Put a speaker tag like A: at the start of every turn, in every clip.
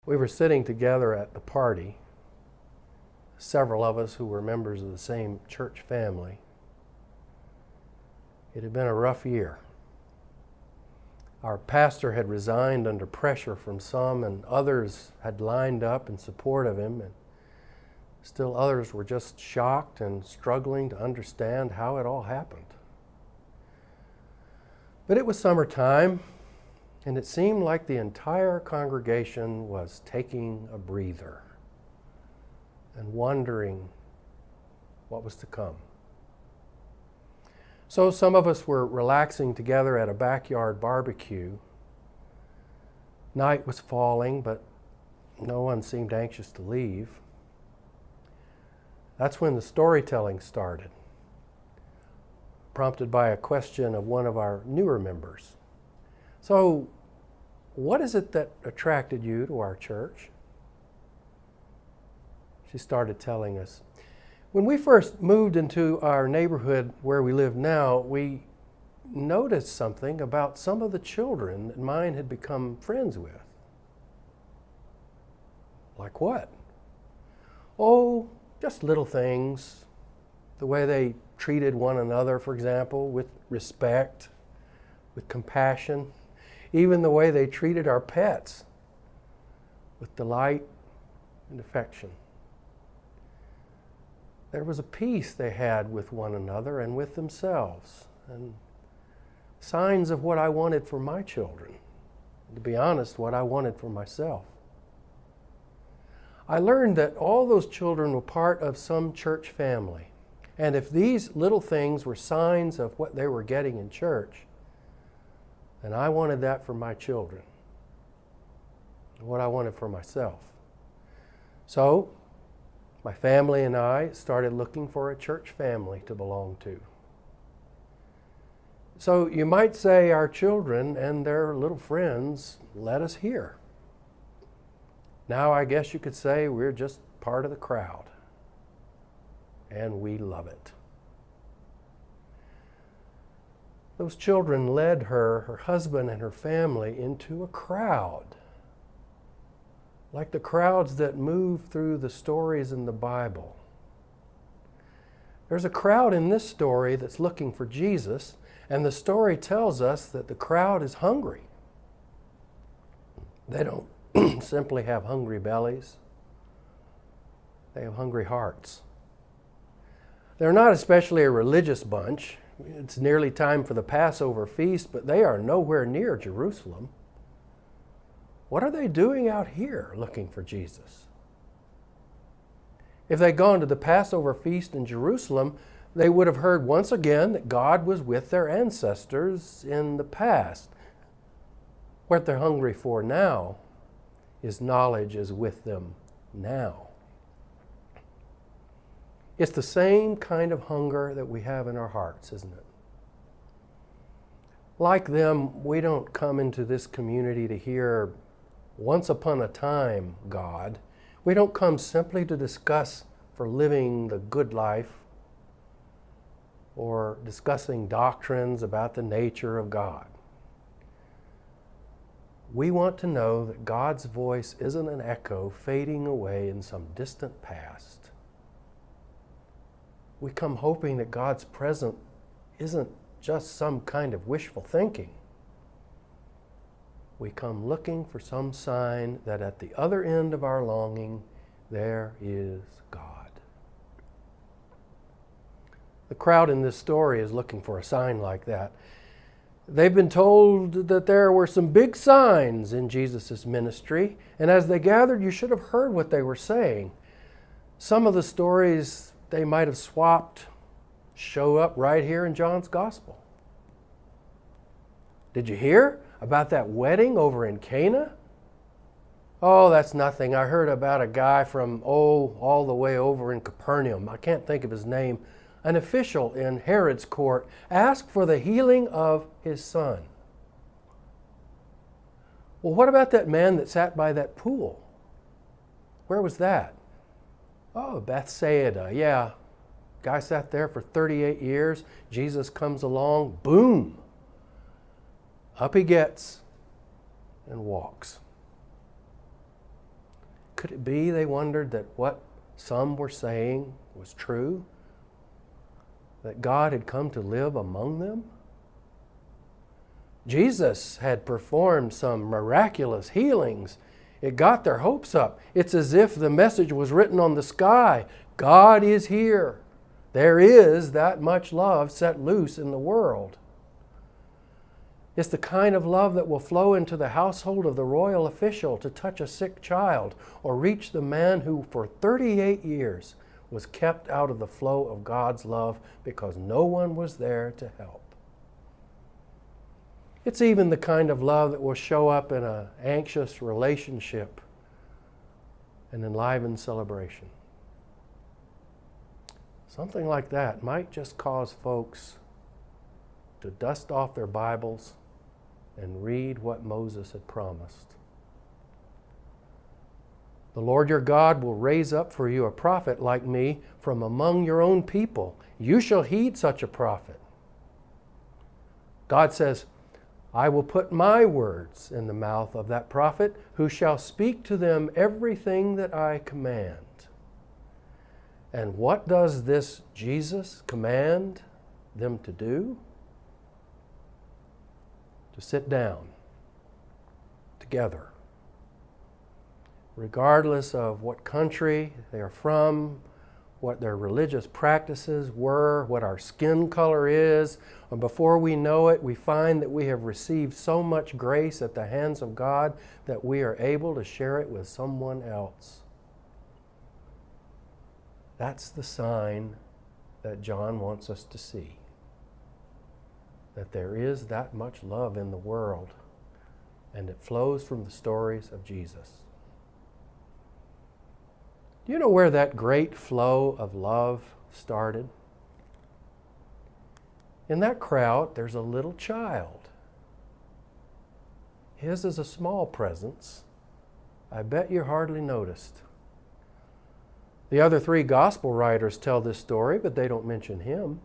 A: We were sitting together at the party, several of us who were members of the same church family. It had been a rough year. Our pastor had resigned under pressure from some, and others had lined up in support of him, and still others were just shocked and struggling to understand how it all happened. But it was summertime, and it seemed like the entire congregation was taking a breather and wondering what was to come. So some of us were relaxing together at a backyard barbecue. Night was falling, but no one seemed anxious to leave. That's when the storytelling started, prompted by a question of one of our newer members. So, what is it that attracted you to our church? She started telling us. When we first moved into our neighborhood where we live now, we noticed something about some of the children that mine had become friends with. Like what? Oh, just little things. The way they treated one another, for example, with respect, with compassion. Even the way they treated our pets with delight and affection. There was a peace they had with one another and with themselves, and signs of what I wanted for my children. To be honest, what I wanted for myself. I learned that all those children were part of some church family, and if these little things were signs of what they were getting in church, then I wanted that for my children, what I wanted for myself. So, my family and I started looking for a church family to belong to. So you might say our children and their little friends led us here. Now I guess you could say we're just part of the crowd. And we love it. Those children led her husband and her family into a crowd. Like the crowds that move through the stories in the Bible. There's a crowd in this story that's looking for Jesus, and the story tells us that the crowd is hungry. They don't simply have hungry bellies. They have hungry hearts. They're not especially a religious bunch. It's nearly time for the Passover feast, but they are nowhere near Jerusalem. What are they doing out here looking for Jesus? If they'd gone to the Passover feast in Jerusalem, they would have heard once again that God was with their ancestors in the past. What they're hungry for now is knowledge is with them now. It's the same kind of hunger that we have in our hearts, isn't it? Like them, we don't come into this community to hear once upon a time, God. We don't come simply to discuss for living the good life or discussing doctrines about the nature of God. We want to know that God's voice isn't an echo fading away in some distant past. We come hoping that God's presence isn't just some kind of wishful thinking. We come looking for some sign that at the other end of our longing, there is God. The crowd in this story is looking for a sign like that. They've been told that there were some big signs in Jesus' ministry, and as they gathered, you should have heard what they were saying. Some of the stories they might have swapped show up right here in John's Gospel. Did you hear about that wedding over in Cana? Oh, that's nothing. I heard about a guy from, all the way over in Capernaum. I can't think of his name. An official in Herod's court asked for the healing of his son. Well, what about that man that sat by that pool? Where was that? Oh, Bethsaida, yeah. Guy sat there for 38 years. Jesus comes along, boom. Up he gets and walks. Could it be, they wondered, that what some were saying was true? That God had come to live among them? Jesus had performed some miraculous healings. It got their hopes up. It's as if the message was written on the sky. God is here. There is that much love set loose in the world. It's the kind of love that will flow into the household of the royal official to touch a sick child or reach the man who for 38 years was kept out of the flow of God's love because no one was there to help. It's even the kind of love that will show up in an anxious relationship and enliven celebration. Something like that might just cause folks to dust off their Bibles and read what Moses had promised. The Lord your God will raise up for you a prophet like me from among your own people. You shall heed such a prophet. God says, I will put my words in the mouth of that prophet who shall speak to them everything that I command. And what does this Jesus command them to do? To sit down together, regardless of what country they are from, what their religious practices were, what our skin color is. And before we know it, we find that we have received so much grace at the hands of God that we are able to share it with someone else. That's the sign that John wants us to see. That there is that much love in the world, and it flows from the stories of Jesus. Do you know where that great flow of love started? In that crowd, there's a little child. His is a small presence. I bet you hardly noticed. The other three gospel writers tell this story, but they don't mention him.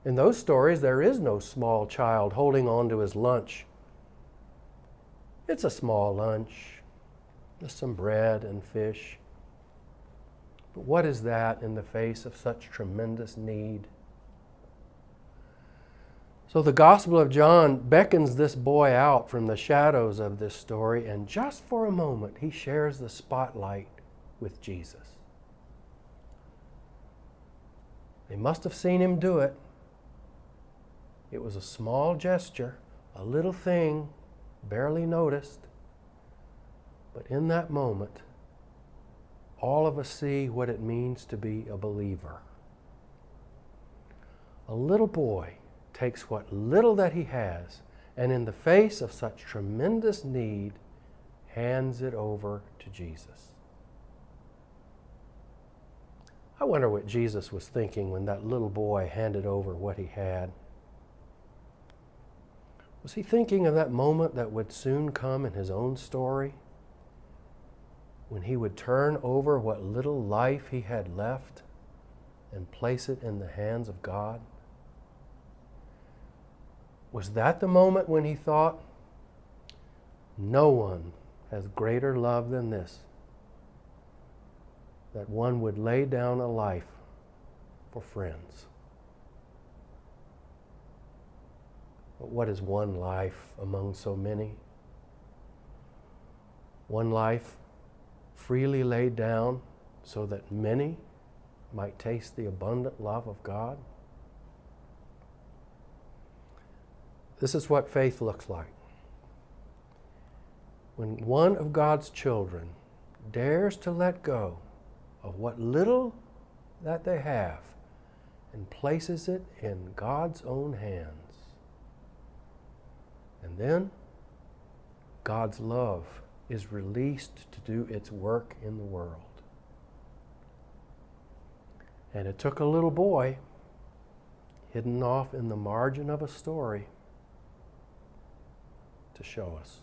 A: In those stories, there is no small child holding on to his lunch. It's a small lunch, just some bread and fish. But what is that in the face of such tremendous need? So the Gospel of John beckons this boy out from the shadows of this story, and just for a moment, he shares the spotlight with Jesus. They must have seen him do it. It was a small gesture, a little thing, barely noticed. But in that moment, all of us see what it means to be a believer. A little boy takes what little that he has, and in the face of such tremendous need, hands it over to Jesus. I wonder what Jesus was thinking when that little boy handed over what he had. Was he thinking of that moment that would soon come in his own story? When he would turn over what little life he had left and place it in the hands of God? Was that the moment when he thought, no one has greater love than this, that one would lay down a life for friends? But what is one life among so many? One life freely laid down so that many might taste the abundant love of God? This is what faith looks like. When one of God's children dares to let go of what little that they have and places it in God's own hands. And then God's love is released to do its work in the world. And it took a little boy hidden off in the margin of a story to show us.